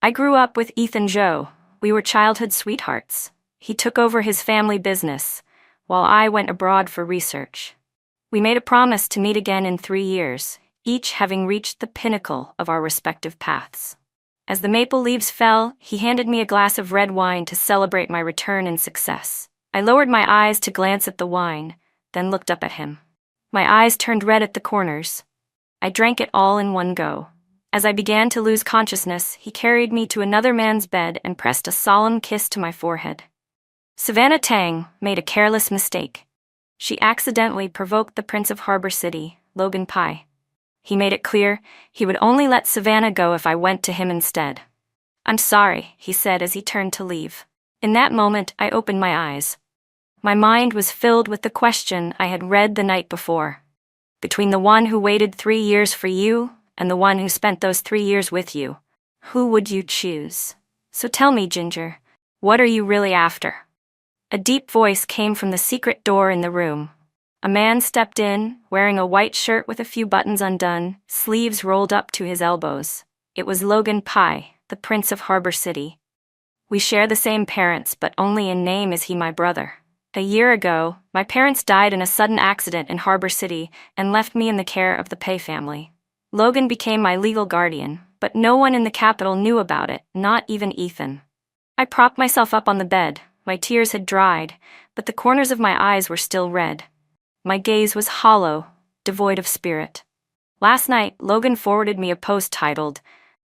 I grew up with Ethan Joe. We were childhood sweethearts. He took over his family business, while I went abroad for research. We made a promise to meet again in 3 years, each having reached the pinnacle of our respective paths. As the maple leaves fell, he handed me a glass of red wine to celebrate my return and success. I lowered my eyes to glance at the wine, then looked up at him. My eyes turned red at the corners. I drank it all in one go. As I began to lose consciousness, he carried me to another man's bed and pressed a solemn kiss to my forehead. Savannah Tang made a careless mistake. She accidentally provoked the Prince of Harbor City, Logan Pye. He made it clear he would only let Savannah go if I went to him instead. "I'm sorry," he said as he turned to leave. In that moment, I opened my eyes. My mind was filled with the question I had read the night before. Between the one who waited 3 years for you and the one who spent those 3 years with you, who would you choose? So tell me, Ginger, what are you really after? A deep voice came from the secret door in the room. A man stepped in, wearing a white shirt with a few buttons undone, sleeves rolled up to his elbows. It was Logan Pye, the Prince of Harbor City. We share the same parents, but only in name is he my brother. A year ago, my parents died in a sudden accident in Harbor City and left me in the care of the Pye family. Logan became my legal guardian, but no one in the capital knew about it, not even Ethan. I propped myself up on the bed. My tears had dried, but the corners of my eyes were still red. My gaze was hollow, devoid of spirit. Last night, Logan forwarded me a post titled,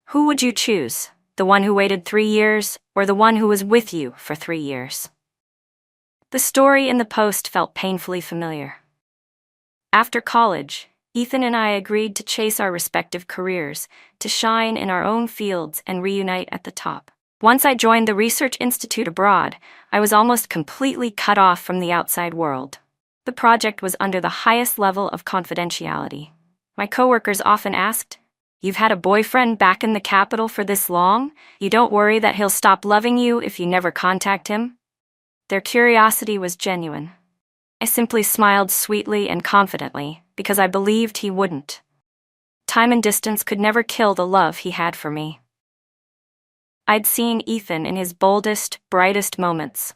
"Who would you choose? The one who waited 3 years, or the one who was with you for 3 years?" The story in the post felt painfully familiar. After college, Ethan and I agreed to chase our respective careers, to shine in our own fields and reunite at the top. Once I joined the research institute abroad, I was almost completely cut off from the outside world. The project was under the highest level of confidentiality. My coworkers often asked, "You've had a boyfriend back in the capital for this long? You don't worry that he'll stop loving you if you never contact him?" Their curiosity was genuine. I simply smiled sweetly and confidently, because I believed he wouldn't. Time and distance could never kill the love he had for me. I'd seen Ethan in his boldest, brightest moments.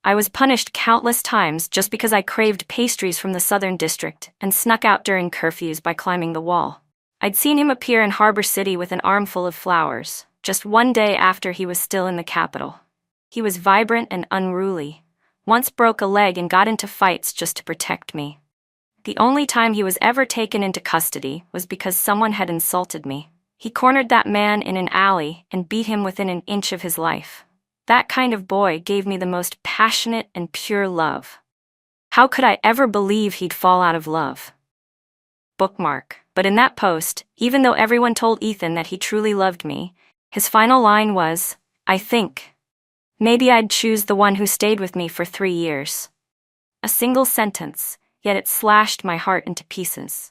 I was punished countless times just because I craved pastries from the Southern District and snuck out during curfews by climbing the wall. I'd seen him appear in Harbor City with an armful of flowers, just one day after he was still in the capital. He was vibrant and unruly, once broke a leg and got into fights just to protect me. The only time he was ever taken into custody was because someone had insulted me. He cornered that man in an alley and beat him within an inch of his life. That kind of boy gave me the most passionate and pure love. How could I ever believe he'd fall out of love? Bookmark. But in that post, even though everyone told Ethan that he truly loved me, his final line was, "I think maybe I'd choose the one who stayed with me for 3 years." A single sentence, yet it slashed my heart into pieces.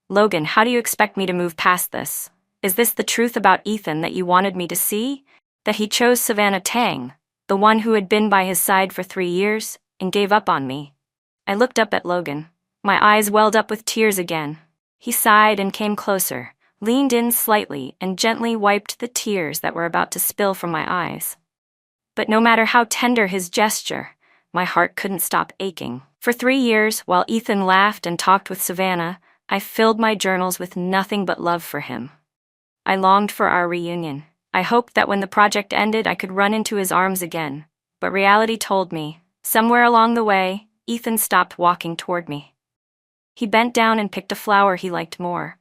"Logan, how do you expect me to move past this? Is this the truth about Ethan that you wanted me to see? That he chose Savannah Tang, the one who had been by his side for 3 years, and gave up on me?" I looked up at Logan. My eyes welled up with tears again. He sighed and came closer, leaned in slightly, and gently wiped the tears that were about to spill from my eyes. But no matter how tender his gesture, my heart couldn't stop aching. For 3 years, while Ethan laughed and talked with Savannah, I filled my journals with nothing but love for him. I longed for our reunion. I hoped that when the project ended, I could run into his arms again. But reality told me, somewhere along the way, Ethan stopped walking toward me. He bent down and picked a flower he liked more.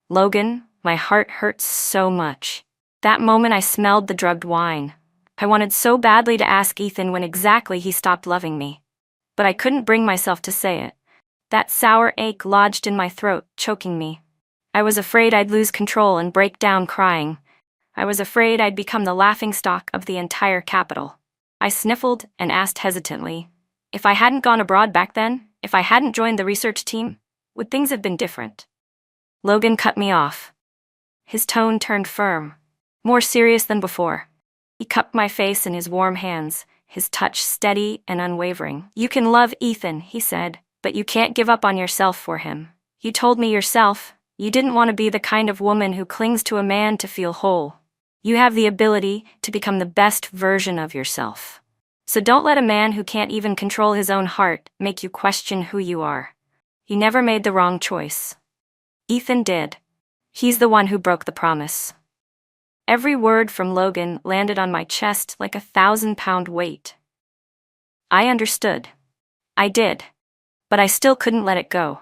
Logan, my heart hurts so much. That moment I smelled the drugged wine. I wanted so badly to ask Ethan when exactly he stopped loving me. But I couldn't bring myself to say it. That sour ache lodged in my throat, choking me. I was afraid I'd lose control and break down crying. I was afraid I'd become the laughingstock of the entire capital. I sniffled and asked hesitantly, if I hadn't gone abroad back then, if I hadn't joined the research team, would things have been different? Logan cut me off. His tone turned firm, more serious than before. He cupped my face in his warm hands, his touch steady and unwavering. "You can love Ethan," he said, "but you can't give up on yourself for him. You told me yourself, you didn't want to be the kind of woman who clings to a man to feel whole. You have the ability to become the best version of yourself. So don't let a man who can't even control his own heart make you question who you are. You never made the wrong choice. Ethan did. He's the one who broke the promise. Every word from Logan landed on my chest like a 1,000-pound weight. I understood. I did. But I still couldn't let it go.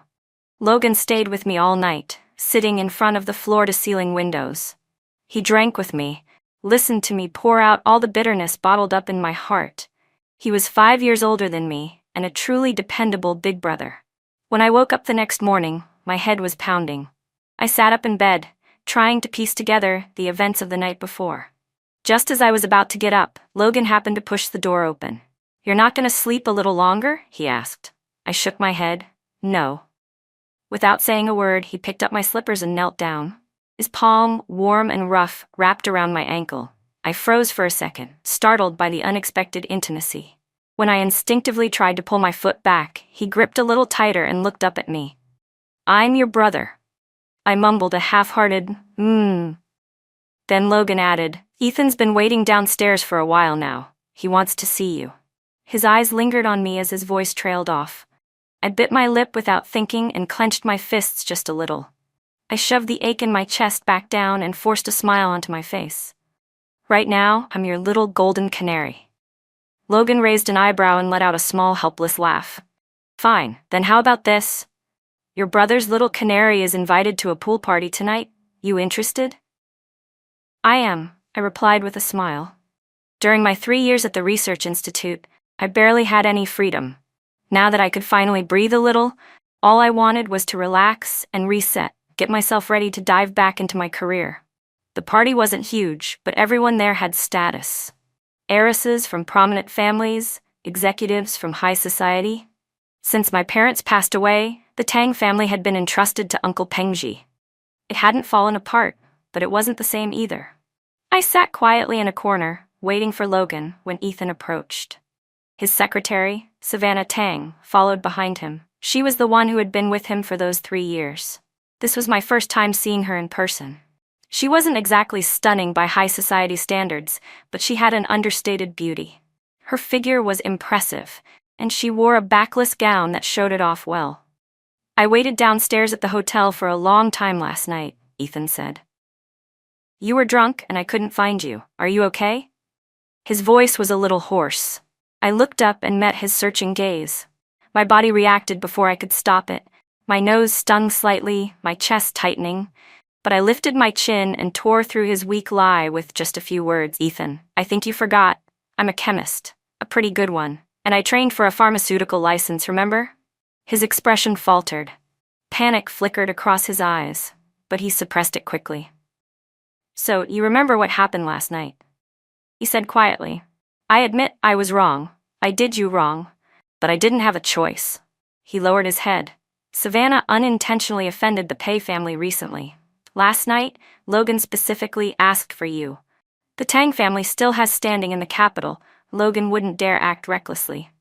Logan stayed with me all night, sitting in front of the floor-to-ceiling windows. He drank with me, listened to me pour out all the bitterness bottled up in my heart. He was 5 years older than me, and a truly dependable big brother. When I woke up the next morning, my head was pounding. I sat up in bed, trying to piece together the events of the night before. Just as I was about to get up, Logan happened to push the door open. "You're not going to sleep a little longer?" he asked. I shook my head. "No." Without saying a word, he picked up my slippers and knelt down. His palm, warm and rough, wrapped around my ankle. I froze for a second, startled by the unexpected intimacy. When I instinctively tried to pull my foot back, he gripped a little tighter and looked up at me. "I'm your brother." I mumbled a half-hearted, Then Logan added, "Ethan's been waiting downstairs for a while now. He wants to see you." His eyes lingered on me as his voice trailed off. I bit my lip without thinking and clenched my fists just a little. I shoved the ache in my chest back down and forced a smile onto my face. "Right now, I'm your little golden canary." Logan raised an eyebrow and let out a small, helpless laugh. "Fine, then how about this? Your brother's little canary is invited to a pool party tonight. You interested?" "I am," I replied with a smile. During my 3 years at the Research Institute, I barely had any freedom. Now that I could finally breathe a little, all I wanted was to relax and reset, get myself ready to dive back into my career. The party wasn't huge, but everyone there had status. Heiresses from prominent families, executives from high society. Since my parents passed away, the Tang family had been entrusted to Uncle Pengji. It hadn't fallen apart, but it wasn't the same either. I sat quietly in a corner, waiting for Logan when Ethan approached. His secretary, Savannah Tang, followed behind him. She was the one who had been with him for those 3 years. This was my first time seeing her in person. She wasn't exactly stunning by high society standards, but she had an understated beauty. Her figure was impressive, and she wore a backless gown that showed it off well. "I waited downstairs at the hotel for a long time last night," Ethan said. "You were drunk and I couldn't find you. Are you okay?" His voice was a little hoarse. I looked up and met his searching gaze. My body reacted before I could stop it. My nose stung slightly, my chest tightening. But I lifted my chin and tore through his weak lie with just a few words. "Ethan, I think you forgot. I'm a chemist, a pretty good one, and I trained for a pharmaceutical license, remember?" His expression faltered. Panic flickered across his eyes, but he suppressed it quickly. "So, you remember what happened last night?" he said quietly. "I admit I was wrong. I did you wrong, but I didn't have a choice." He lowered his head. "Savannah unintentionally offended the Pei family recently. Last night, Logan specifically asked for you. The Tang family still has standing in the capital. Logan wouldn't dare act recklessly."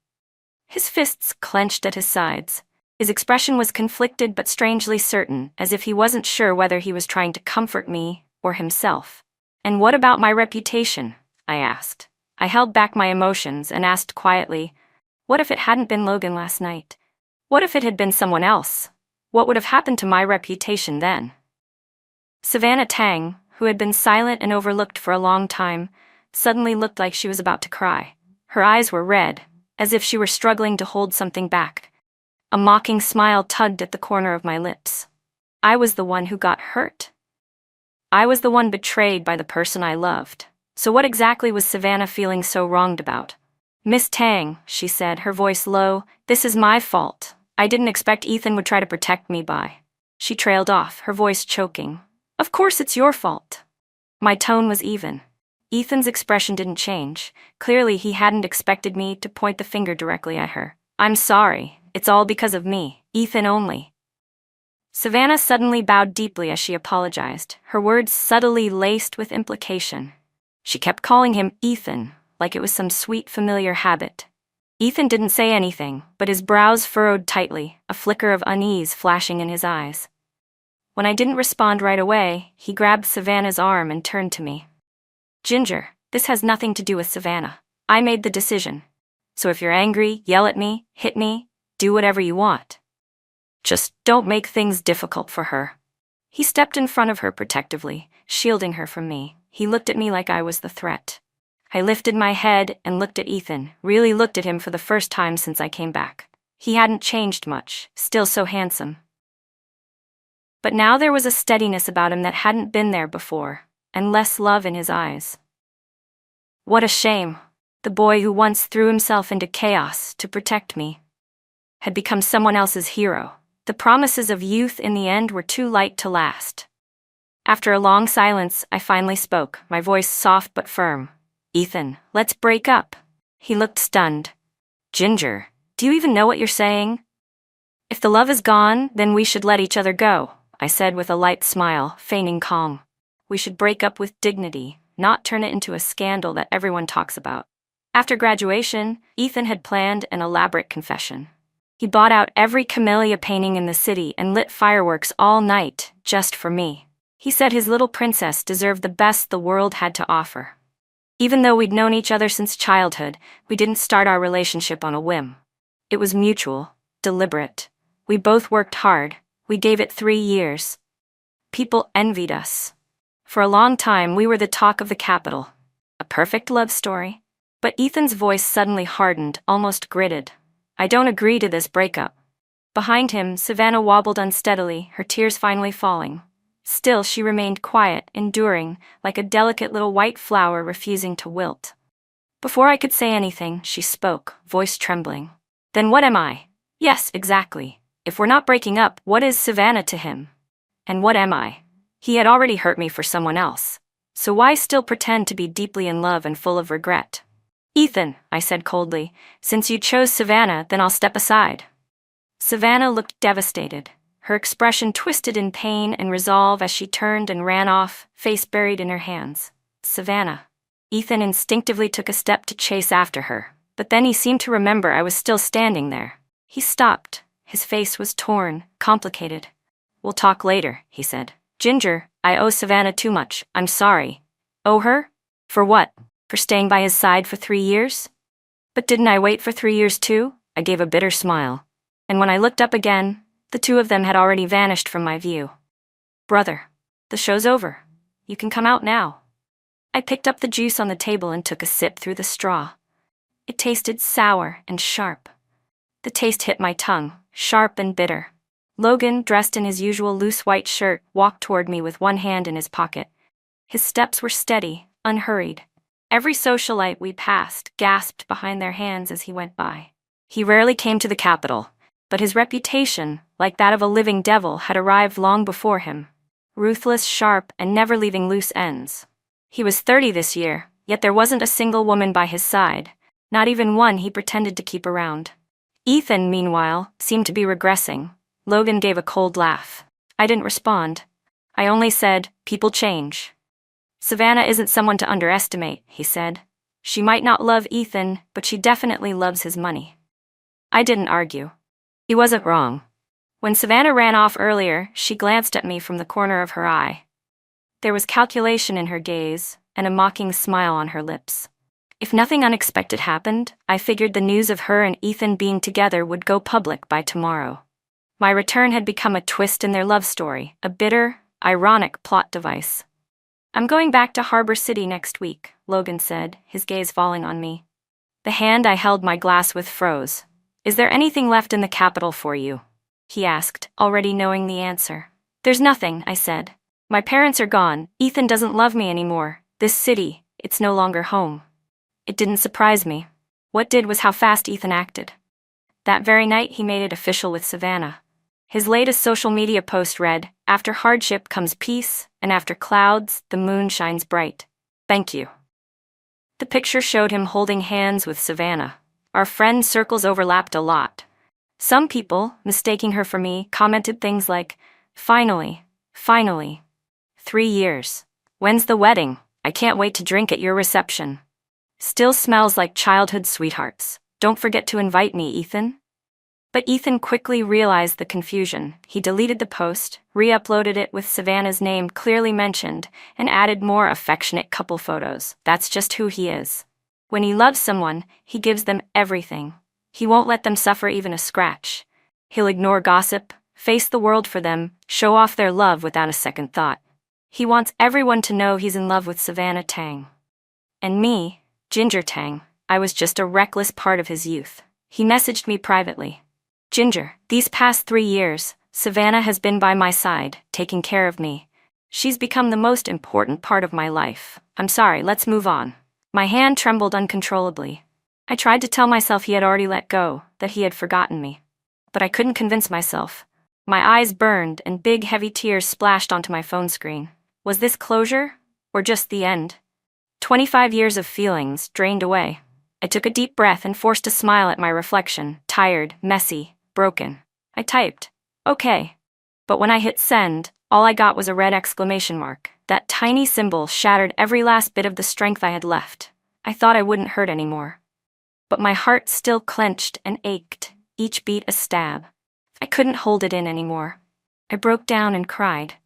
His fists clenched at his sides. His expression was conflicted but strangely certain, as if he wasn't sure whether he was trying to comfort me or himself. "And what about my reputation?" I asked. I held back my emotions and asked quietly, "What if it hadn't been Logan last night? What if it had been someone else? What would have happened to my reputation then?" Savannah Tang, who had been silent and overlooked for a long time, suddenly looked like she was about to cry. Her eyes were red, as if she were struggling to hold something back. A mocking smile tugged at the corner of my lips. I was the one who got hurt. I was the one betrayed by the person I loved. So what exactly was Savannah feeling so wronged about? "Miss Tang," she said, her voice low, "this is my fault. I didn't expect Ethan would try to protect me by." She trailed off, her voice choking. "Of course it's your fault." My tone was even. Ethan's expression didn't change. Clearly he hadn't expected me to point the finger directly at her. "I'm sorry. It's all because of me. Ethan only." Savannah suddenly bowed deeply as she apologized, her words subtly laced with implication. She kept calling him Ethan, like it was some sweet familiar habit. Ethan didn't say anything, but his brows furrowed tightly, a flicker of unease flashing in his eyes. When I didn't respond right away, he grabbed Savannah's arm and turned to me. Ginger, this has nothing to do with Savannah. I made the decision. So if you're angry, yell at me, hit me, do whatever you want. Just don't make things difficult for her. He stepped in front of her protectively, shielding her from me. He looked at me like I was the threat. I lifted my head and looked at Ethan, really looked at him for the first time since I came back. He hadn't changed much, still so handsome. But now there was a steadiness about him that hadn't been there before, and less love in his eyes. What a shame. The boy who once threw himself into chaos to protect me had become someone else's hero. The promises of youth in the end were too light to last. After a long silence, I finally spoke, my voice soft but firm. Ethan, let's break up. He looked stunned. Ginger, do you even know what you're saying? If the love is gone, then we should let each other go, I said with a light smile, feigning calm. We should break up with dignity, not turn it into a scandal that everyone talks about. After graduation, Ethan had planned an elaborate confession. He bought out every camellia painting in the city and lit fireworks all night, just for me. He said his little princess deserved the best the world had to offer. Even though we'd known each other since childhood, we didn't start our relationship on a whim. It was mutual, deliberate. We both worked hard. We gave it 3 years. People envied us. For a long time, we were the talk of the capital. A perfect love story. But Ethan's voice suddenly hardened, almost gritted. I don't agree to this breakup. Behind him, Savannah wobbled unsteadily, her tears finally falling. Still, she remained quiet, enduring, like a delicate little white flower refusing to wilt. Before I could say anything, she spoke, voice trembling. Then what am I? Yes, exactly. If we're not breaking up, what is Savannah to him? And what am I? He had already hurt me for someone else. So why still pretend to be deeply in love and full of regret? Ethan, I said coldly, since you chose Savannah, then I'll step aside. Savannah looked devastated, her expression twisted in pain and resolve as she turned and ran off, face buried in her hands. Savannah. Ethan instinctively took a step to chase after her, but then he seemed to remember I was still standing there. He stopped. His face was torn, complicated. We'll talk later, he said. Ginger, I owe Savannah too much. I'm sorry. Owe her? For what? For staying by his side for 3 years? But didn't I wait for 3 years too? I gave a bitter smile. And when I looked up again, the two of them had already vanished from my view. Brother, the show's over. You can come out now. I picked up the juice on the table and took a sip through the straw. It tasted sour and sharp. The taste hit my tongue, sharp and bitter. Logan, dressed in his usual loose white shirt, walked toward me with one hand in his pocket. His steps were steady, unhurried. Every socialite we passed gasped behind their hands as he went by. He rarely came to the capital, but his reputation, like that of a living devil, had arrived long before him. Ruthless, sharp, and never leaving loose ends. He was 30 this year, yet there wasn't a single woman by his side, not even one he pretended to keep around. Ethan, meanwhile, seemed to be regressing. Logan gave a cold laugh. I didn't respond. I only said, people change. Savannah isn't someone to underestimate, he said. She might not love Ethan, but she definitely loves his money. I didn't argue. He wasn't wrong. When Savannah ran off earlier, she glanced at me from the corner of her eye. There was calculation in her gaze, and a mocking smile on her lips. If nothing unexpected happened, I figured the news of her and Ethan being together would go public by tomorrow. My return had become a twist in their love story, a bitter, ironic plot device. I'm going back to Harbor City next week, Logan said, his gaze falling on me. The hand I held my glass with froze. Is there anything left in the capital for you? He asked, already knowing the answer. There's nothing, I said. My parents are gone. Ethan doesn't love me anymore. This city, it's no longer home. It didn't surprise me. What did was how fast Ethan acted. That very night he made it official with Savannah. His latest social media post read, "After hardship comes peace, and after clouds, the moon shines bright. Thank you." The picture showed him holding hands with Savannah. Our friend circles overlapped a lot. Some people, mistaking her for me, commented things like, finally. 3 years. When's the wedding? I can't wait to drink at your reception. Still smells like childhood sweethearts. Don't forget to invite me, Ethan. But Ethan quickly realized the confusion. He deleted the post, re-uploaded it with Savannah's name clearly mentioned, and added more affectionate couple photos. That's just who he is. When he loves someone, he gives them everything. He won't let them suffer even a scratch. He'll ignore gossip, face the world for them, show off their love without a second thought. He wants everyone to know he's in love with Savannah Tang. And me, Ginger Tang, I was just a reckless part of his youth. He messaged me privately. Ginger, these past 3 years, Savannah has been by my side, taking care of me. She's become the most important part of my life. I'm sorry, let's move on. My hand trembled uncontrollably. I tried to tell myself he had already let go, that he had forgotten me. But I couldn't convince myself. My eyes burned and big heavy tears splashed onto my phone screen. Was this closure, or just the end? 25 years of feelings drained away. I took a deep breath and forced a smile at my reflection, tired, messy, broken. I typed, "Okay." But when I hit send, all I got was a red exclamation mark. That tiny symbol shattered every last bit of the strength I had left. I thought I wouldn't hurt anymore. But my heart still clenched and ached, each beat a stab. I couldn't hold it in anymore. I broke down and cried.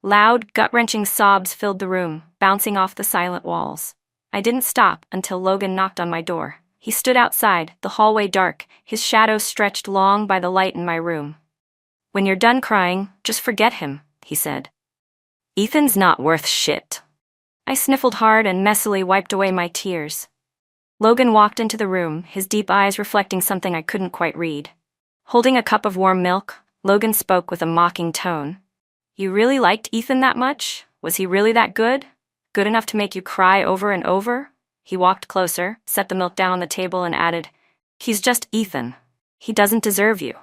Loud, gut-wrenching sobs filled the room, bouncing off the silent walls. I didn't stop until Logan knocked on my door. He stood outside, the hallway dark, his shadow stretched long by the light in my room. "When you're done crying, just forget him," he said. "Ethan's not worth shit." I sniffled hard and messily wiped away my tears. Logan walked into the room, his deep eyes reflecting something I couldn't quite read. Holding a cup of warm milk, Logan spoke with a mocking tone. "You really liked Ethan that much? Was he really that good? Good enough to make you cry over and over?" He walked closer, set the milk down on the table and added, "He's just Ethan. He doesn't deserve you."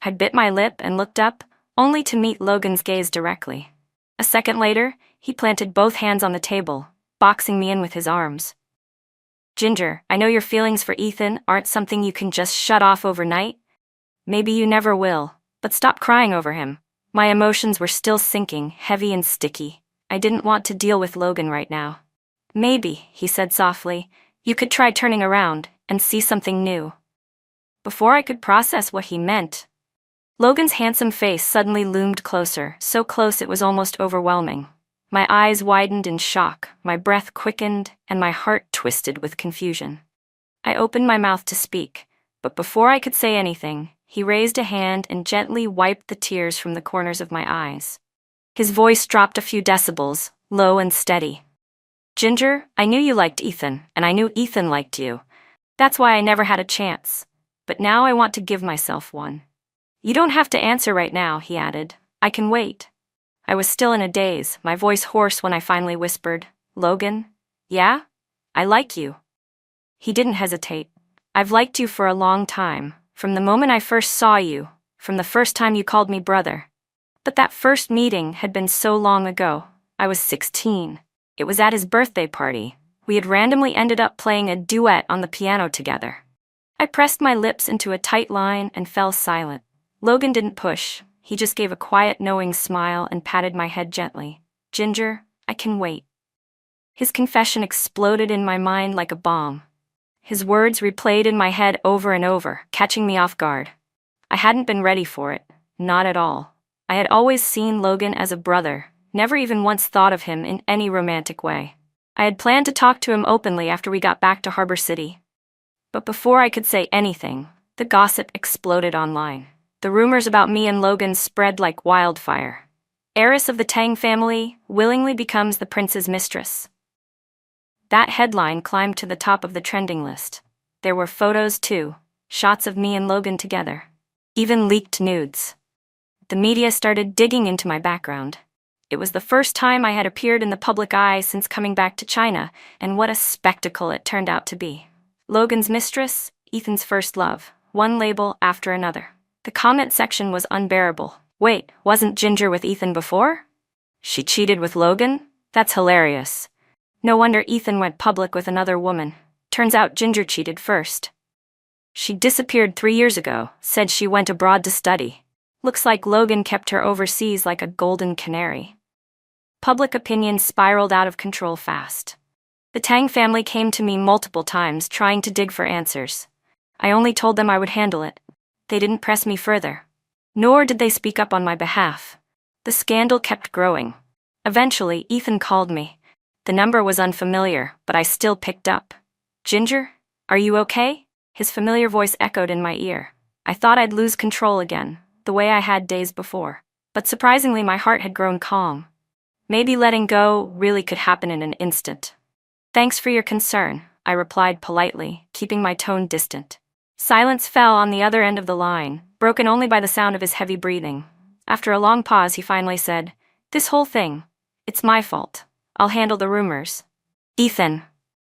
I bit my lip and looked up, only to meet Logan's gaze directly. A second later, he planted both hands on the table, boxing me in with his arms. "Ginger, I know your feelings for Ethan aren't something you can just shut off overnight. Maybe you never will, but stop crying over him." My emotions were still sinking, heavy and sticky. I didn't want to deal with Logan right now. "Maybe," he said softly, "you could try turning around and see something new." Before I could process what he meant, Logan's handsome face suddenly loomed closer, so close it was almost overwhelming. My eyes widened in shock, my breath quickened, and my heart twisted with confusion. I opened my mouth to speak, but before I could say anything, he raised a hand and gently wiped the tears from the corners of my eyes. His voice dropped a few decibels, low and steady. "Ginger, I knew you liked Ethan, and I knew Ethan liked you. That's why I never had a chance. But now I want to give myself one." "You don't have to answer right now," he added. "I can wait." I was still in a daze, my voice hoarse when I finally whispered, "Logan? Yeah? I like you." He didn't hesitate. "I've liked you for a long time, from the moment I first saw you, from the first time you called me brother. But that first meeting had been so long ago. I was 16. It was at his birthday party. We had randomly ended up playing a duet on the piano together." I pressed my lips into a tight line and fell silent. Logan didn't push. He just gave a quiet, knowing smile and patted my head gently. "Ginger, I can wait." His confession exploded in my mind like a bomb. His words replayed in my head over and over, catching me off guard. I hadn't been ready for it, not at all. I had always seen Logan as a brother, never even once thought of him in any romantic way. I had planned to talk to him openly after we got back to Harbor City. But before I could say anything, the gossip exploded online. The rumors about me and Logan spread like wildfire. "Heiress of the Tang family willingly becomes the prince's mistress." That headline climbed to the top of the trending list. There were photos too, shots of me and Logan together. Even leaked nudes. The media started digging into my background. It was the first time I had appeared in the public eye since coming back to China, and what a spectacle it turned out to be. Logan's mistress, Ethan's first love, one label after another. The comment section was unbearable. "Wait, wasn't Ginger with Ethan before? She cheated with Logan? That's hilarious. No wonder Ethan went public with another woman. Turns out Ginger cheated first. She disappeared 3 years ago, said she went abroad to study. Looks like Logan kept her overseas like a golden canary." Public opinion spiraled out of control fast. The Tang family came to me multiple times trying to dig for answers. I only told them I would handle it. They didn't press me further. Nor did they speak up on my behalf. The scandal kept growing. Eventually, Ethan called me. The number was unfamiliar, but I still picked up. "Ginger, are you okay?" His familiar voice echoed in my ear. I thought I'd lose control again, the way I had days before. But surprisingly, my heart had grown calm. Maybe letting go really could happen in an instant. "Thanks for your concern," I replied politely, keeping my tone distant. Silence fell on the other end of the line, broken only by the sound of his heavy breathing. After a long pause, he finally said, "This whole thing, it's my fault. I'll handle the rumors." "Ethan,"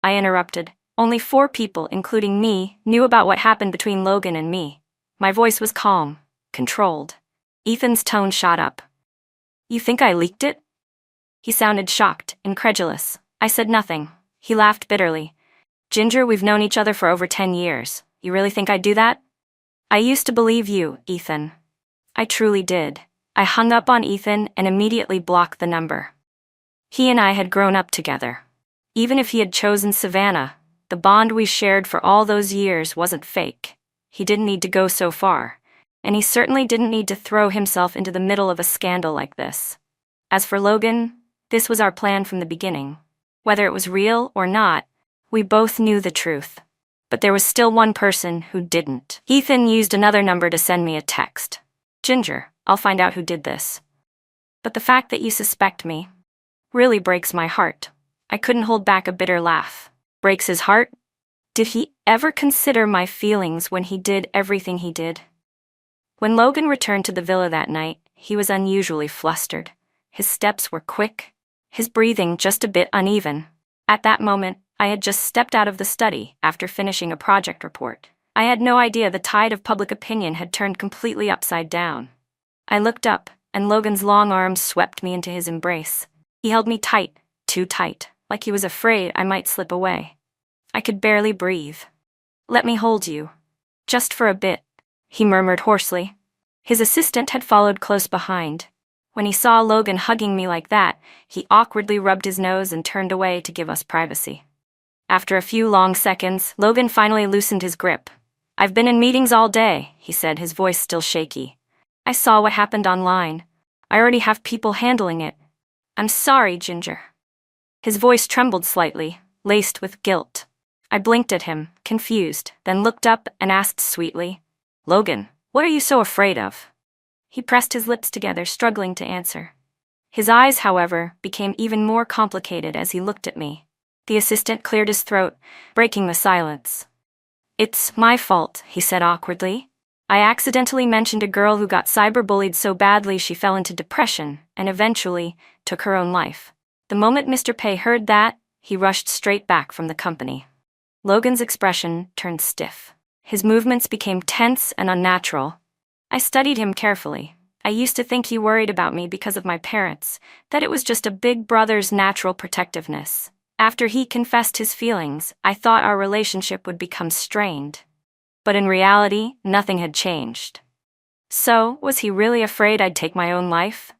I interrupted. "Only 4 people, including me, knew about what happened between Logan and me." My voice was calm, controlled. Ethan's tone shot up. "You think I leaked it?" He sounded shocked, incredulous. I said nothing. He laughed bitterly. "Ginger, we've known each other for over 10 years. You really think I'd do that?" "I used to believe you, Ethan." I truly did. I hung up on Ethan and immediately blocked the number. He and I had grown up together. Even if he had chosen Savannah, the bond we shared for all those years wasn't fake. He didn't need to go so far, and he certainly didn't need to throw himself into the middle of a scandal like this. As for Logan, this was our plan from the beginning. Whether it was real or not, we both knew the truth. But there was still one person who didn't. Ethan used another number to send me a text. "Ginger, I'll find out who did this. But the fact that you suspect me really breaks my heart." I couldn't hold back a bitter laugh. Breaks his heart? Did he ever consider my feelings when he did everything he did? When Logan returned to the villa that night, he was unusually flustered. His steps were quick, his breathing just a bit uneven. At that moment, I had just stepped out of the study after finishing a project report. I had no idea the tide of public opinion had turned completely upside down. I looked up, and Logan's long arms swept me into his embrace. He held me tight, too tight, like he was afraid I might slip away. I could barely breathe. "Let me hold you. Just for a bit," he murmured hoarsely. His assistant had followed close behind. When he saw Logan hugging me like that, he awkwardly rubbed his nose and turned away to give us privacy. After a few long seconds, Logan finally loosened his grip. "I've been in meetings all day," he said, his voice still shaky. "I saw what happened online. I already have people handling it. I'm sorry, Ginger." His voice trembled slightly, laced with guilt. I blinked at him, confused, then looked up and asked sweetly, "Logan, what are you so afraid of?" He pressed his lips together, struggling to answer. His eyes, however, became even more complicated as he looked at me. The assistant cleared his throat, breaking the silence. "It's my fault," he said awkwardly. "I accidentally mentioned a girl who got cyberbullied so badly she fell into depression and eventually took her own life." The moment Mr. Pei heard that, he rushed straight back from the company. Logan's expression turned stiff. His movements became tense and unnatural. I studied him carefully. I used to think he worried about me because of my parents, that it was just a big brother's natural protectiveness. After he confessed his feelings, I thought our relationship would become strained. But in reality, nothing had changed. So, was he really afraid I'd take my own life?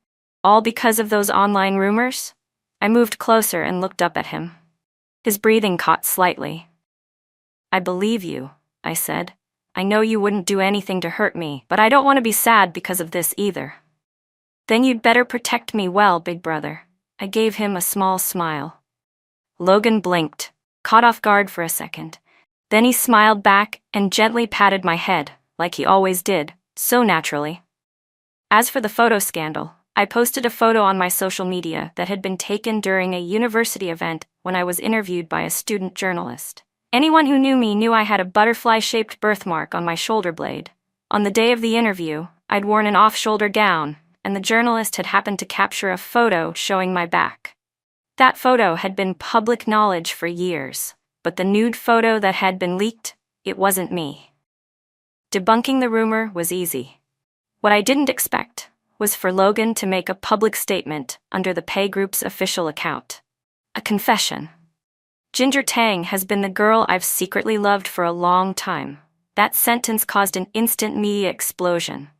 All because of those online rumors? I moved closer and looked up at him. His breathing caught slightly. "I believe you," I said. "I know you wouldn't do anything to hurt me, but I don't want to be sad because of this either." "Then you'd better protect me well, big brother." I gave him a small smile. Logan blinked, caught off guard for a second. Then he smiled back and gently patted my head, like he always did, so naturally. As for the photo scandal, I posted a photo on my social media that had been taken during a university event when I was interviewed by a student journalist. Anyone who knew me knew I had a butterfly-shaped birthmark on my shoulder blade. On the day of the interview, I'd worn an off-shoulder gown, and the journalist had happened to capture a photo showing my back. That photo had been public knowledge for years, but the nude photo that had been leaked, it wasn't me. Debunking the rumor was easy. What I didn't expect was for Logan to make a public statement under the Pei Group's official account. A confession. "Ginger Tang has been the girl I've secretly loved for a long time." That sentence caused an instant media explosion.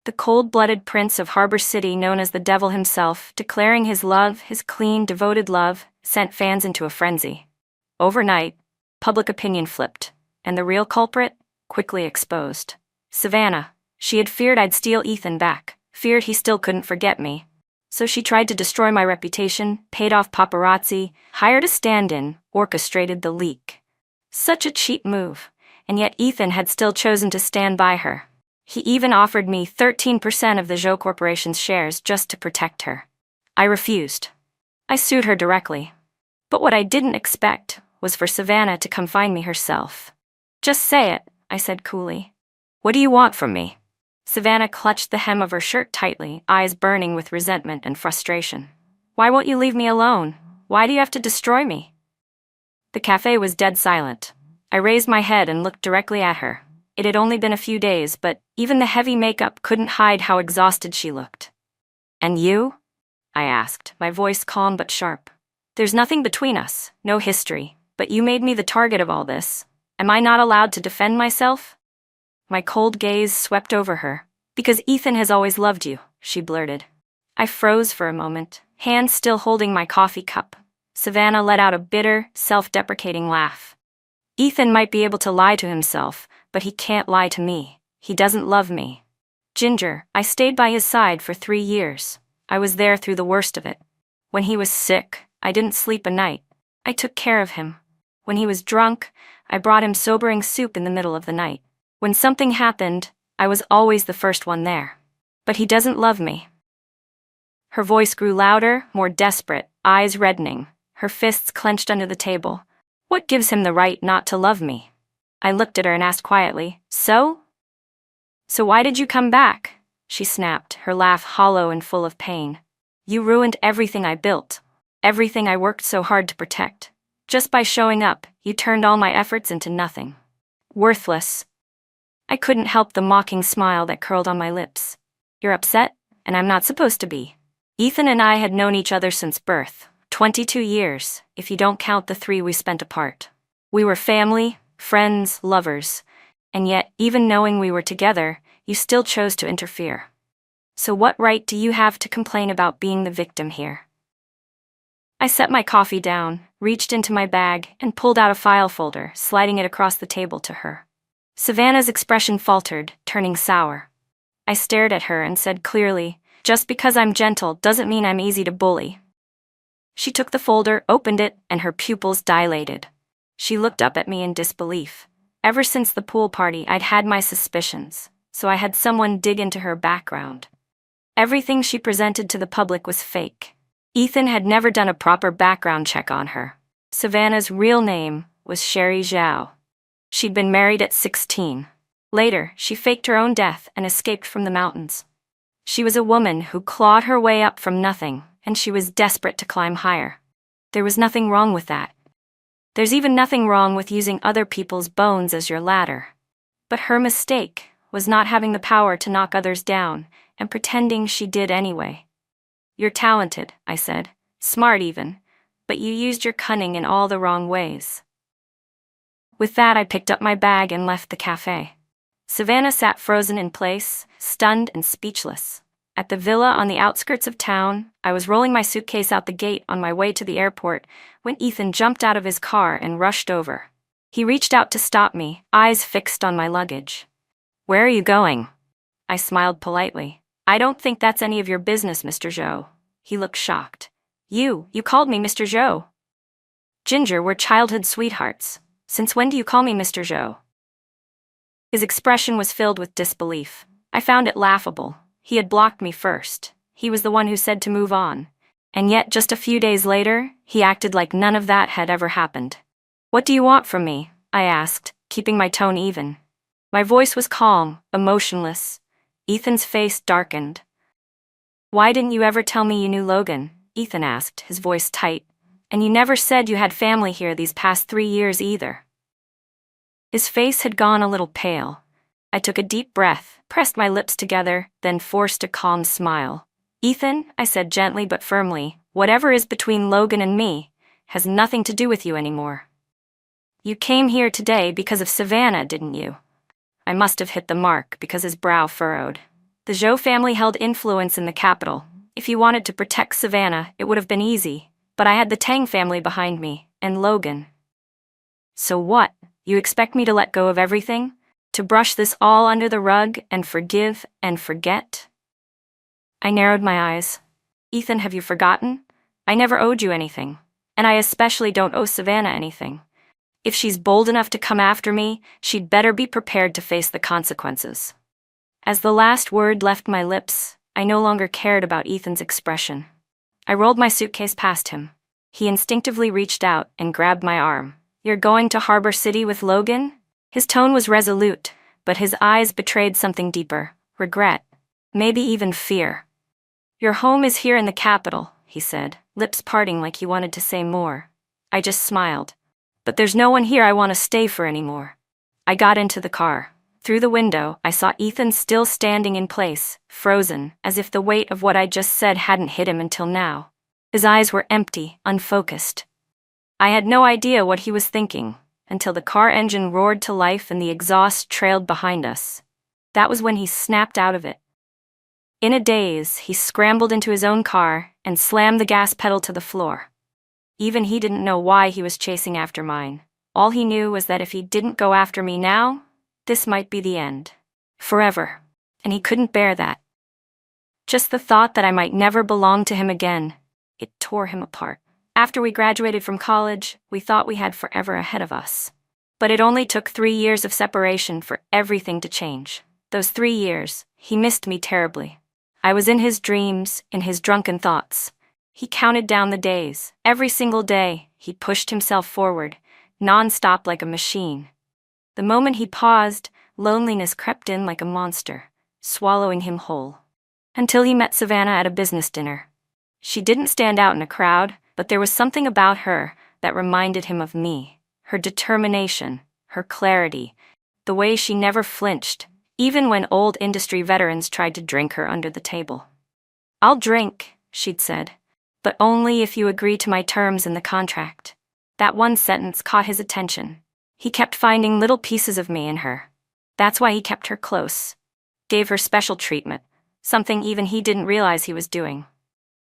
The cold-blooded prince of Harbor City, known as the devil himself, declaring his love, his clean, devoted love, sent fans into a frenzy. Overnight, public opinion flipped, and the real culprit quickly exposed. Savannah. She had feared I'd steal Ethan back, feared he still couldn't forget me. So she tried to destroy my reputation, paid off paparazzi, hired a stand-in, orchestrated the leak. Such a cheap move, and yet Ethan had still chosen to stand by her. He even offered me 13% of the Zhou Corporation's shares just to protect her. I refused. I sued her directly. But what I didn't expect was for Savannah to come find me herself. "Just say it," I said coolly. "What do you want from me?" Savannah clutched the hem of her shirt tightly, eyes burning with resentment and frustration. "Why won't you leave me alone? Why do you have to destroy me?" The cafe was dead silent. I raised my head and looked directly at her. It had only been a few days, but even the heavy makeup couldn't hide how exhausted she looked. "And you?" I asked, my voice calm but sharp. "There's nothing between us, no history, but you made me the target of all this. Am I not allowed to defend myself?" My cold gaze swept over her. "Because Ethan has always loved you," she blurted. I froze for a moment, hands still holding my coffee cup. Savannah let out a bitter, self-deprecating laugh. "Ethan might be able to lie to himself, but he can't lie to me. He doesn't love me. Ginger, I stayed by his side for 3 years. I was there through the worst of it. When he was sick, I didn't sleep a night. I took care of him. When he was drunk, I brought him sobering soup in the middle of the night. When something happened, I was always the first one there. But he doesn't love me." Her voice grew louder, more desperate, eyes reddening, her fists clenched under the table. "What gives him the right not to love me?" I looked at her and asked quietly, "So why did you come back?" She snapped, her laugh hollow and full of pain. "You ruined everything I built, everything I worked so hard to protect. Just by showing up, you turned all my efforts into nothing. Worthless." I couldn't help the mocking smile that curled on my lips. "You're upset, and I'm not supposed to be. Ethan and I had known each other since birth, 22 years, if you don't count the 3 we spent apart. We were family, friends, lovers, and yet, even knowing we were together, you still chose to interfere. So what right do you have to complain about being the victim here?" I set my coffee down, reached into my bag, and pulled out a file folder, sliding it across the table to her. Savannah's expression faltered, turning sour. I stared at her and said clearly, "Just because I'm gentle doesn't mean I'm easy to bully." She took the folder, opened it, and her pupils dilated. She looked up at me in disbelief. Ever since the pool party, I'd had my suspicions, so I had someone dig into her background. Everything she presented to the public was fake. Ethan had never done a proper background check on her. Savannah's real name was Sherry Zhao. She'd been married at 16. Later, she faked her own death and escaped from the mountains. She was a woman who clawed her way up from nothing, and she was desperate to climb higher. There was nothing wrong with that. There's even nothing wrong with using other people's bones as your ladder. But her mistake was not having the power to knock others down, and pretending she did anyway. "You're talented," I said, "smart even, but you used your cunning in all the wrong ways." With that, I picked up my bag and left the cafe. Savannah sat frozen in place, stunned and speechless. At the villa on the outskirts of town, I was rolling my suitcase out the gate on my way to the airport when Ethan jumped out of his car and rushed over. He reached out to stop me, eyes fixed on my luggage. "Where are you going?" I smiled politely. "I don't think that's any of your business, Mr. Zhou." He looked shocked. You called me Mr. Zhou." "Ginger, we're childhood sweethearts. Since when do you call me Mr. Zhou?" His expression was filled with disbelief. I found it laughable. He had blocked me first. He was the one who said to move on. And yet, just a few days later, he acted like none of that had ever happened. "What do you want from me?" I asked, keeping my tone even. My voice was calm, emotionless. Ethan's face darkened. "Why didn't you ever tell me you knew Logan?" Ethan asked, his voice tight. "And you never said you had family here these past 3 years either." His face had gone a little pale. I took a deep breath, pressed my lips together, then forced a calm smile. "Ethan," I said gently but firmly, "whatever is between Logan and me has nothing to do with you anymore. You came here today because of Savannah, didn't you?" I must have hit the mark because his brow furrowed. The Zhou family held influence in the capital. If you wanted to protect Savannah, it would have been easy, but I had the Tang family behind me, and Logan. "So what? You expect me to let go of everything?" To brush this all under the rug and forgive and forget? I narrowed my eyes. Ethan, have you forgotten? I never owed you anything. And I especially don't owe Savannah anything. If she's bold enough to come after me, she'd better be prepared to face the consequences. As the last word left my lips, I no longer cared about Ethan's expression. I rolled my suitcase past him. He instinctively reached out and grabbed my arm. You're going to Harbor City with Logan? His tone was resolute, but his eyes betrayed something deeper: regret, maybe even fear. Your home is here in the capital, he said, lips parting like he wanted to say more. I just smiled. But there's no one here I want to stay for anymore. I got into the car. Through the window, I saw Ethan still standing in place, frozen, as if the weight of what I just said hadn't hit him until now. His eyes were empty, unfocused. I had no idea what he was thinking, until the car engine roared to life and the exhaust trailed behind us. That was when he snapped out of it. In a daze, he scrambled into his own car and slammed the gas pedal to the floor. Even he didn't know why he was chasing after mine. All he knew was that if he didn't go after me now, this might be the end. Forever. And he couldn't bear that. Just the thought that I might never belong to him again, it tore him apart. After we graduated from college, we thought we had forever ahead of us. But it only took 3 years of separation for everything to change. Those 3 years, he missed me terribly. I was in his dreams, in his drunken thoughts. He counted down the days. Every single day, he pushed himself forward, non-stop like a machine. The moment he paused, loneliness crept in like a monster, swallowing him whole. Until he met Savannah at a business dinner. She didn't stand out in a crowd, but there was something about her that reminded him of me. Her determination, her clarity, the way she never flinched, even when old industry veterans tried to drink her under the table. I'll drink, she'd said, but only if you agree to my terms in the contract. That one sentence caught his attention. He kept finding little pieces of me in her. That's why he kept her close. Gave her special treatment, something even he didn't realize he was doing.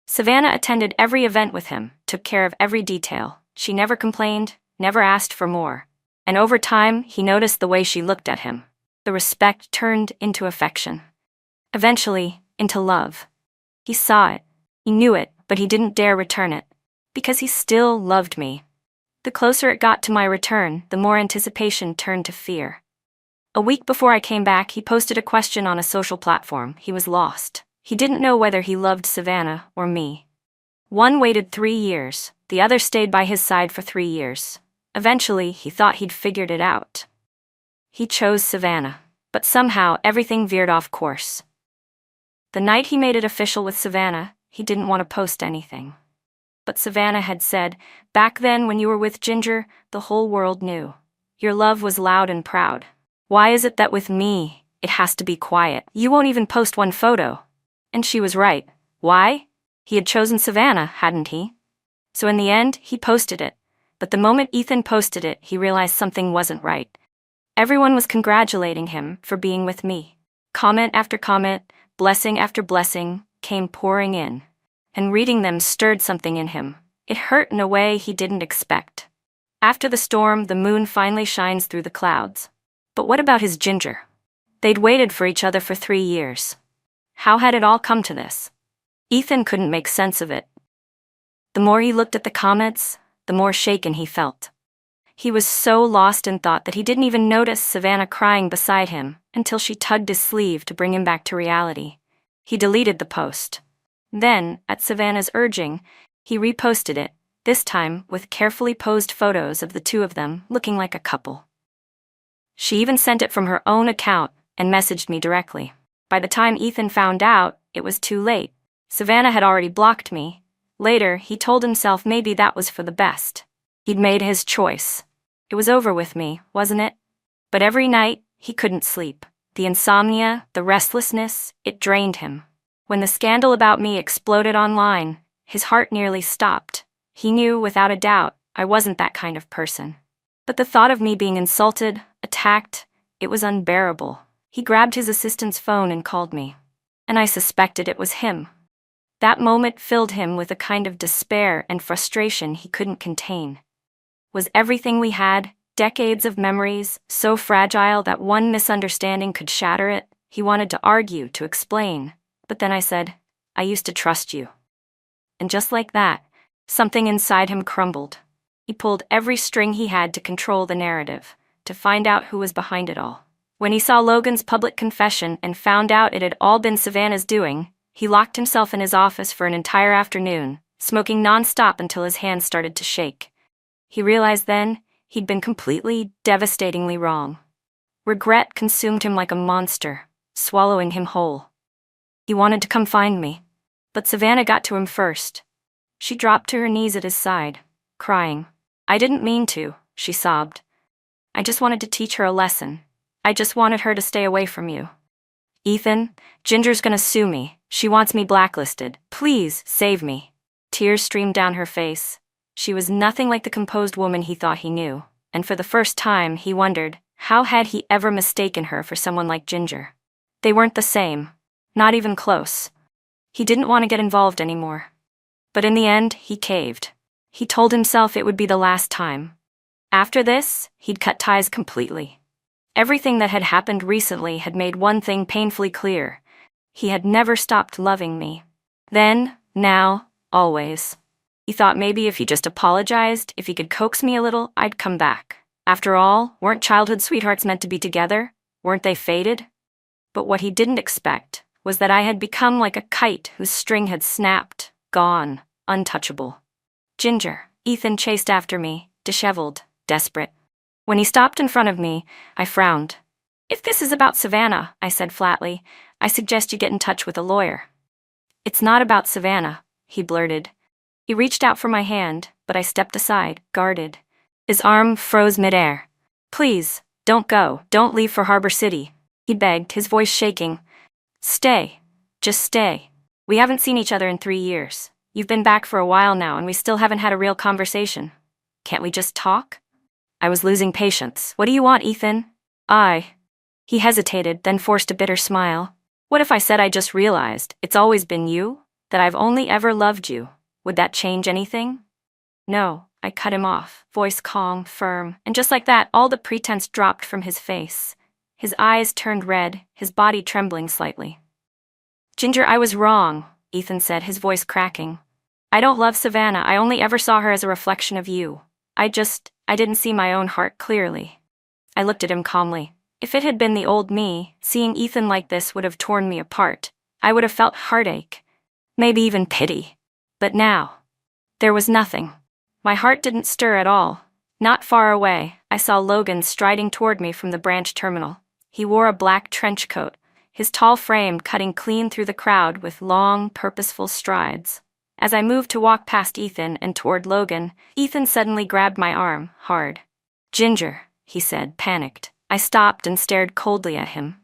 Savannah attended every event with him, took care of every detail. She never complained, never asked for more. And over time, he noticed the way she looked at him. The respect turned into affection. Eventually, into love. He saw it. He knew it, but he didn't dare return it. Because he still loved me. The closer it got to my return, the more anticipation turned to fear. A week before I came back, he posted a question on a social platform. He was lost. He didn't know whether he loved Savannah or me. One waited 3 years, the other stayed by his side for 3 years. Eventually, he thought he'd figured it out. He chose Savannah, but somehow everything veered off course. The night he made it official with Savannah, he didn't want to post anything. But Savannah had said, back then when you were with Ginger, the whole world knew. Your love was loud and proud. Why is it that with me, it has to be quiet? You won't even post one photo. And she was right. Why? He had chosen Savannah, hadn't he? So in the end, he posted it. But the moment Ethan posted it, he realized something wasn't right. Everyone was congratulating him for being with me. Comment after comment, blessing after blessing, came pouring in. And reading them stirred something in him. It hurt in a way he didn't expect. After the storm, the moon finally shines through the clouds. But what about his Ginger? They'd waited for each other for 3 years. How had it all come to this? Ethan couldn't make sense of it. The more he looked at the comments, the more shaken he felt. He was so lost in thought that he didn't even notice Savannah crying beside him until she tugged his sleeve to bring him back to reality. He deleted the post. Then, at Savannah's urging, he reposted it, this time with carefully posed photos of the two of them looking like a couple. She even sent it from her own account and messaged me directly. By the time Ethan found out, it was too late. Savannah had already blocked me. Later, he told himself maybe that was for the best. He'd made his choice. It was over with me, wasn't it? But every night, he couldn't sleep. The insomnia, the restlessness, it drained him. When the scandal about me exploded online, his heart nearly stopped. He knew, without a doubt, I wasn't that kind of person. But the thought of me being insulted, attacked, it was unbearable. He grabbed his assistant's phone and called me. And I suspected it was him. That moment filled him with a kind of despair and frustration he couldn't contain. Was everything we had, Decades of memories, so fragile that one misunderstanding could shatter it. He wanted to argue, to explain. But then I said, I used to trust you. And just like that, something inside him crumbled. He pulled every string he had to control the narrative, to find out who was behind it all. When he saw Logan's public confession and found out it had all been Savannah's doing, he locked himself in his office for an entire afternoon, smoking non-stop until his hands started to shake. He realized then he'd been completely, devastatingly wrong. Regret consumed him like a monster, swallowing him whole. He wanted to come find me, but Savannah got to him first. She dropped to her knees at his side, crying. I didn't mean to, she sobbed. I just wanted to teach her a lesson. I just wanted her to stay away from you. Ethan, Ginger's gonna sue me. She wants me blacklisted. Please, save me. Tears streamed down her face. She was nothing like the composed woman he thought he knew, and for the first time he wondered, how had he ever mistaken her for someone like Ginger? They weren't the same, not even close. He didn't want to get involved anymore. But in the end, he caved. He told himself it would be the last time. After this, he'd cut ties completely. Everything that had happened recently had made one thing painfully clear. He had never stopped loving me. Then, now, always. He thought maybe if he just apologized, if he could coax me a little, I'd come back. After all, weren't childhood sweethearts meant to be together? Weren't they fated? But what he didn't expect was that I had become like a kite whose string had snapped, gone, untouchable. Ginger, Ethan chased after me, disheveled, desperate. When he stopped in front of me, I frowned. If this is about Savannah, I said flatly, I suggest you get in touch with a lawyer. It's not about Savannah, he blurted. He reached out for my hand, but I stepped aside, guarded. His arm froze midair. Please, don't go, don't leave for Harbor City, he begged, his voice shaking. Stay. Just stay. We haven't seen each other in 3 years. You've been back for a while now and we still haven't had a real conversation. Can't we just talk? I was losing patience. What do you want, Ethan? He hesitated, then forced a bitter smile. What if I said I just realized it's always been you? That I've only ever loved you? Would that change anything? No, I cut him off, voice calm, firm, and just like that, all the pretense dropped from his face. His eyes turned red, his body trembling slightly. Ginger, I was wrong, Ethan said, his voice cracking. I don't love Savannah. I only ever saw her as a reflection of you. I didn't see my own heart clearly. I looked at him calmly. If it had been the old me, seeing Ethan like this would have torn me apart. I would have felt heartache, maybe even pity. But now, there was nothing. My heart didn't stir at all. Not far away, I saw Logan striding toward me from the branch terminal. He wore a black trench coat, his tall frame cutting clean through the crowd with long, purposeful strides. As I moved to walk past Ethan and toward Logan, Ethan suddenly grabbed my arm, hard. Ginger, he said, panicked. I stopped and stared coldly at him.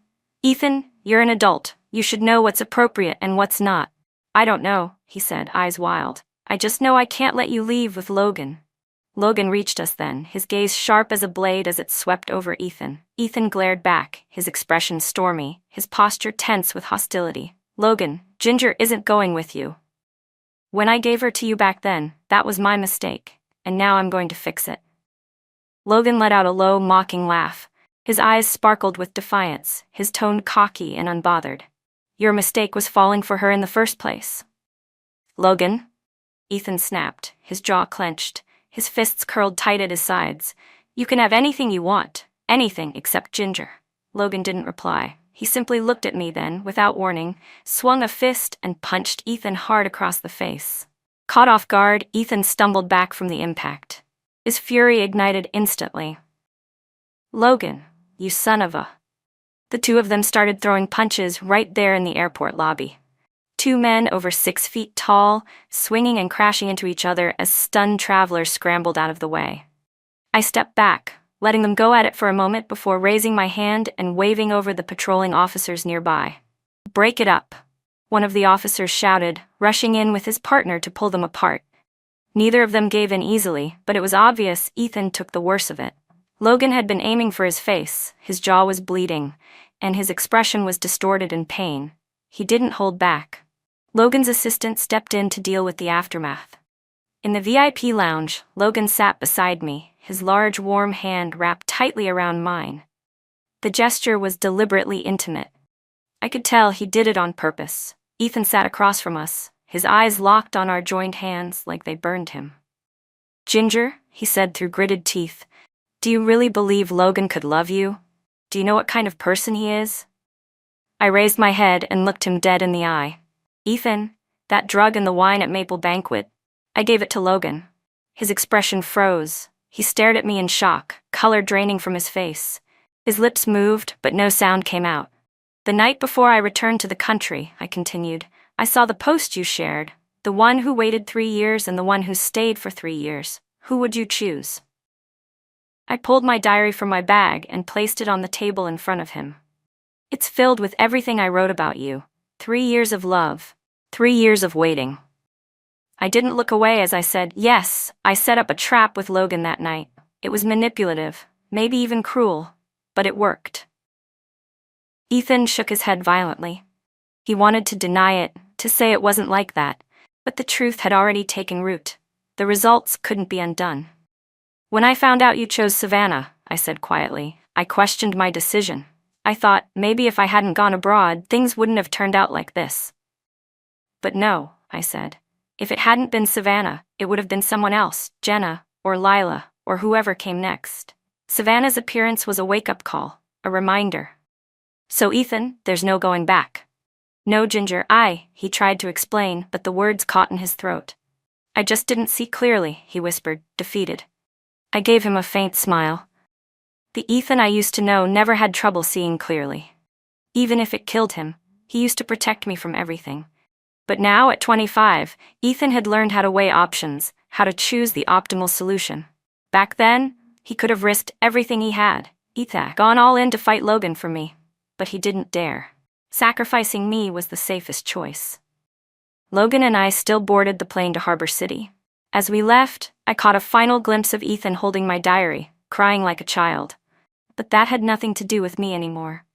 Ethan, you're an adult. You should know what's appropriate and what's not. I don't know, he said, eyes wild. I just know I can't let you leave with Logan. Logan reached us then, his gaze sharp as a blade as it swept over Ethan. Ethan glared back, his expression stormy, his posture tense with hostility. Logan, Ginger isn't going with you. When I gave her to you back then, that was my mistake, and now I'm going to fix it. Logan let out a low, mocking laugh. His eyes sparkled with defiance, his tone cocky and unbothered. Your mistake was falling for her in the first place. Logan? Ethan snapped, his jaw clenched, his fists curled tight at his sides. You can have anything you want, anything except Ginger. Logan didn't reply. He simply looked at me then, without warning, swung a fist and punched Ethan hard across the face. Caught off guard, Ethan stumbled back from the impact. His fury ignited instantly. Logan, you son of a... The two of them started throwing punches right there in the airport lobby. 2 men over 6 feet tall, swinging and crashing into each other as stunned travelers scrambled out of the way. I stepped back, letting them go at it for a moment before raising my hand and waving over the patrolling officers nearby. Break it up, one of the officers shouted, rushing in with his partner to pull them apart. Neither of them gave in easily, but it was obvious Ethan took the worst of it. Logan had been aiming for his face, his jaw was bleeding, and his expression was distorted in pain. He didn't hold back. Logan's assistant stepped in to deal with the aftermath. In the VIP lounge, Logan sat beside me, his large warm hand wrapped tightly around mine. The gesture was deliberately intimate. I could tell he did it on purpose. Ethan sat across from us, his eyes locked on our joined hands like they burned him. "Ginger," he said through gritted teeth, "do you really believe Logan could love you? Do you know what kind of person he is?" I raised my head and looked him dead in the eye. "Ethan, that drug and the wine at Maple Banquet, I gave it to Logan." His expression froze. He stared at me in shock, color draining from his face. His lips moved, but no sound came out. "The night before I returned to the country," I continued, "I saw the post you shared. The one who waited 3 years and the one who stayed for 3 years. Who would you choose?" I pulled my diary from my bag and placed it on the table in front of him. "It's filled with everything I wrote about you. 3 years of love. 3 years of waiting." I didn't look away as I said, "Yes, I set up a trap with Logan that night. It was manipulative, maybe even cruel, but it worked." Ethan shook his head violently. He wanted to deny it, to say it wasn't like that, but the truth had already taken root. The results couldn't be undone. "When I found out you chose Savannah," I said quietly, "I questioned my decision. I thought maybe if I hadn't gone abroad, things wouldn't have turned out like this." "But no," I said. "If it hadn't been Savannah, it would have been someone else, Jenna, or Lila, or whoever came next. Savannah's appearance was a wake-up call, a reminder." "So Ethan, there's no going back." "No, Ginger, he tried to explain, but the words caught in his throat. "I just didn't see clearly," he whispered, defeated. I gave him a faint smile. The Ethan I used to know never had trouble seeing clearly. Even if it killed him, he used to protect me from everything. But now, at 25, Ethan had learned how to weigh options, how to choose the optimal solution. Back then, he could have risked everything he had. Ethan gone all in to fight Logan for me. But he didn't dare. Sacrificing me was the safest choice. Logan and I still boarded the plane to Harbor City. As we left, I caught a final glimpse of Ethan holding my diary, crying like a child. But that had nothing to do with me anymore.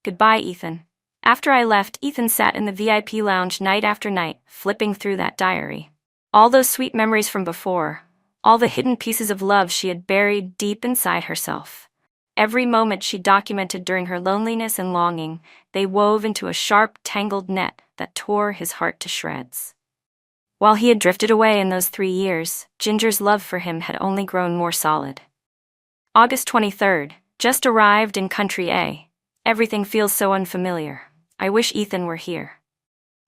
Goodbye, Ethan. After I left, Ethan sat in the VIP lounge night after night, flipping through that diary. All those sweet memories from before, all the hidden pieces of love she had buried deep inside herself. Every moment she documented during her loneliness and longing, they wove into a sharp, tangled net that tore his heart to shreds. While he had drifted away in those 3 years, Ginger's love for him had only grown more solid. August 23rd, just arrived in Country A. Everything feels so unfamiliar. I wish Ethan were here.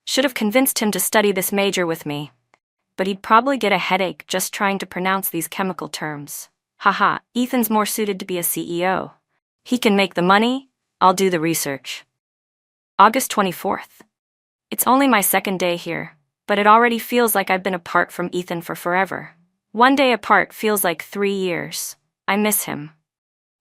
Should have convinced him to study this major with me. But he'd probably get a headache just trying to pronounce these chemical terms. Haha, Ethan's more suited to be a CEO. He can make the money, I'll do the research. August 24th. It's only my 2nd day here, but it already feels like I've been apart from Ethan for forever. 1 day apart feels like 3 years. I miss him.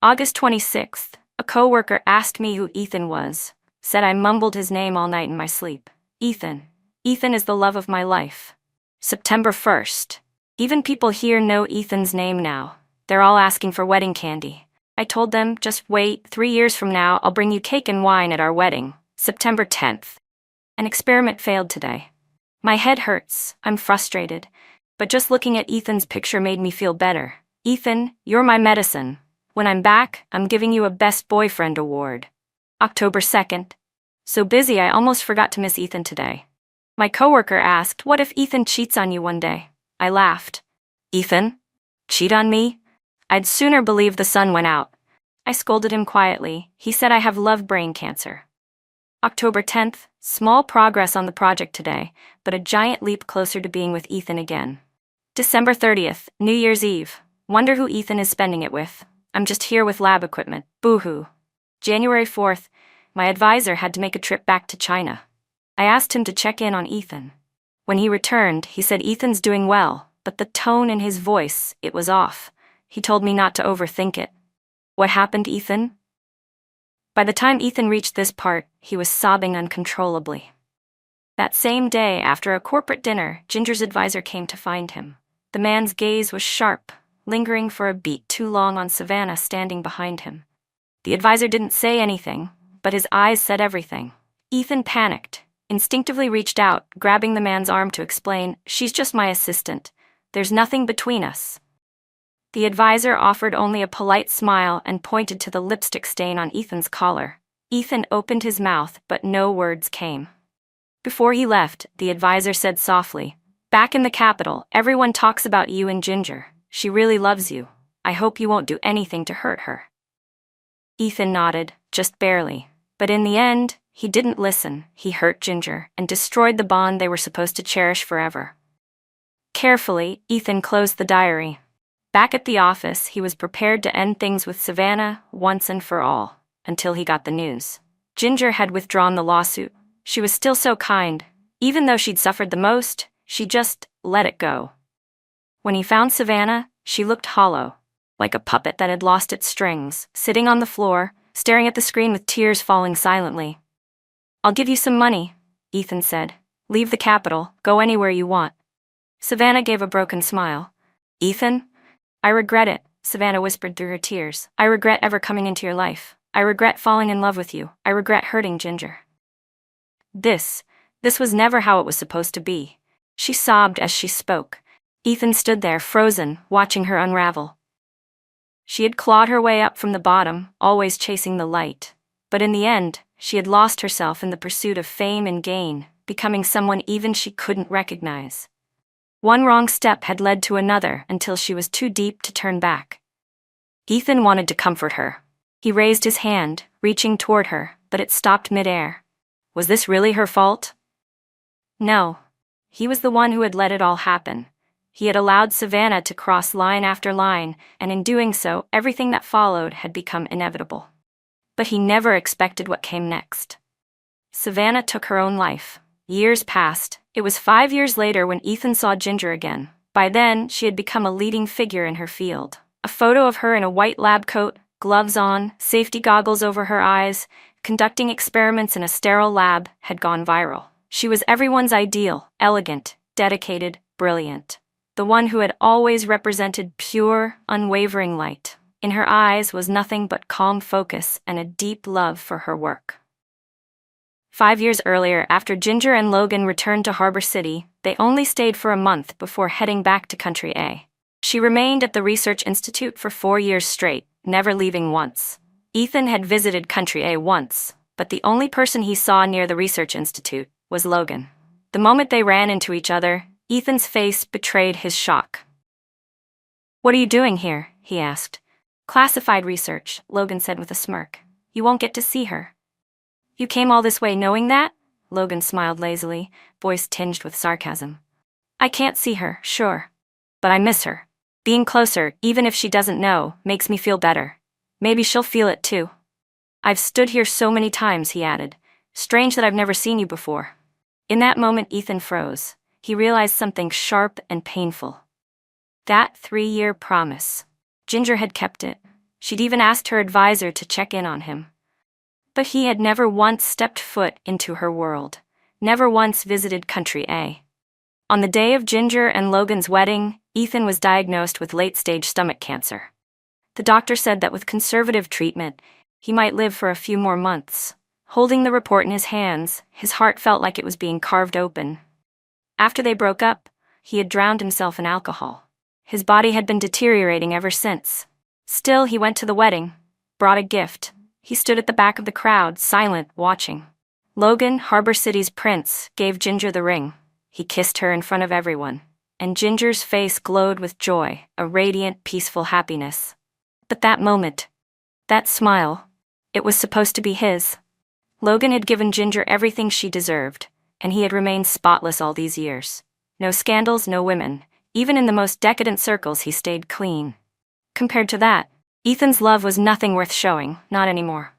August 26th. A coworker asked me who Ethan was, said I mumbled his name all night in my sleep. Ethan. Ethan is the love of my life. September 1st. Even people here know Ethan's name now. They're all asking for wedding candy. I told them, just wait, 3 years from now I'll bring you cake and wine at our wedding. September 10th. An experiment failed today. My head hurts, I'm frustrated, but just looking at Ethan's picture made me feel better. Ethan, you're my medicine. When I'm back, I'm giving you a Best Boyfriend award. October 2nd. So busy I almost forgot to miss Ethan today. My coworker asked, what if Ethan cheats on you one day? I laughed. Ethan? Cheat on me? I'd sooner believe the sun went out. I scolded him quietly. He said I have love brain cancer. October 10th. Small progress on the project today, but a giant leap closer to being with Ethan again. December 30th. New Year's Eve. Wonder who Ethan is spending it with. I'm just here with lab equipment. Boo-hoo. January 4th. My advisor had to make a trip back to China. I asked him to check in on Ethan. When he returned, he said Ethan's doing well, but the tone in his voice, it was off. He told me not to overthink it. What happened, Ethan? By the time Ethan reached this part, he was sobbing uncontrollably. That same day, after a corporate dinner, Ginger's advisor came to find him. The man's gaze was sharp, lingering for a beat too long on Savannah standing behind him. The advisor didn't say anything, but his eyes said everything. Ethan panicked, instinctively reached out, grabbing the man's arm to explain, she's just my assistant. There's nothing between us. The advisor offered only a polite smile and pointed to the lipstick stain on Ethan's collar. Ethan opened his mouth, but no words came. Before he left, the advisor said softly, "Back in the capital, everyone talks about you and Ginger. She really loves you. I hope you won't do anything to hurt her." Ethan nodded, just barely. But in the end, he didn't listen. He hurt Ginger and destroyed the bond they were supposed to cherish forever. Carefully, Ethan closed the diary. Back at the office, he was prepared to end things with Savannah once and for all, until he got the news. Ginger had withdrawn the lawsuit. She was still so kind. Even though she'd suffered the most, she just let it go. When he found Savannah, she looked hollow, like a puppet that had lost its strings, sitting on the floor, staring at the screen with tears falling silently. "I'll give you some money," Ethan said. "Leave the capital, go anywhere you want." Savannah gave a broken smile. "Ethan? I regret it," Savannah whispered through her tears. "I regret ever coming into your life. I regret falling in love with you. I regret hurting Ginger." This was never how it was supposed to be. She sobbed as she spoke. Ethan stood there, frozen, watching her unravel. She had clawed her way up from the bottom, always chasing the light. But in the end, she had lost herself in the pursuit of fame and gain, becoming someone even she couldn't recognize. One wrong step had led to another until she was too deep to turn back. Ethan wanted to comfort her. He raised his hand, reaching toward her, but it stopped midair. Was this really her fault? No. He was the one who had let it all happen. He had allowed Savannah to cross line after line, and in doing so, everything that followed had become inevitable. But he never expected what came next. Savannah took her own life. Years passed. It was 5 years later when Ethan saw Ginger again. By then, she had become a leading figure in her field. A photo of her in a white lab coat, gloves on, safety goggles over her eyes, conducting experiments in a sterile lab, had gone viral. She was everyone's ideal, elegant, dedicated, brilliant. The one who had always represented pure, unwavering light. In her eyes was nothing but calm focus and a deep love for her work. 5 years earlier, after Ginger and Logan returned to Harbor City, they only stayed for a month before heading back to Country A. She remained at the Research Institute for 4 years straight, never leaving once. Ethan had visited Country A once, but the only person he saw near the Research Institute was Logan. The moment they ran into each other, Ethan's face betrayed his shock. "What are you doing here?" he asked. "Classified research," Logan said with a smirk. "You won't get to see her." "You came all this way knowing that?" Logan smiled lazily, voice tinged with sarcasm. "I can't see her, sure. But I miss her. Being closer, even if she doesn't know, makes me feel better. Maybe she'll feel it too. I've stood here so many times," he added. "Strange that I've never seen you before." In that moment, Ethan froze. He realized something sharp and painful. That 3-year promise. Ginger had kept it. She'd even asked her advisor to check in on him. But he had never once stepped foot into her world. Never once visited Country A. On the day of Ginger and Logan's wedding, Ethan was diagnosed with late-stage stomach cancer. The doctor said that with conservative treatment, he might live for a few more months. Holding the report in his hands, his heart felt like it was being carved open. After they broke up, he had drowned himself in alcohol. His body had been deteriorating ever since. Still, he went to the wedding, brought a gift. He stood at the back of the crowd, silent, watching. Logan, Harbor City's prince, gave Ginger the ring. He kissed her in front of everyone, and Ginger's face glowed with joy, a radiant, peaceful happiness. But that moment, that smile, it was supposed to be his. Logan had given Ginger everything she deserved, and he had remained spotless all these years. No scandals, no women. Even in the most decadent circles, he stayed clean. Compared to that, Ethan's love was nothing worth showing, not anymore.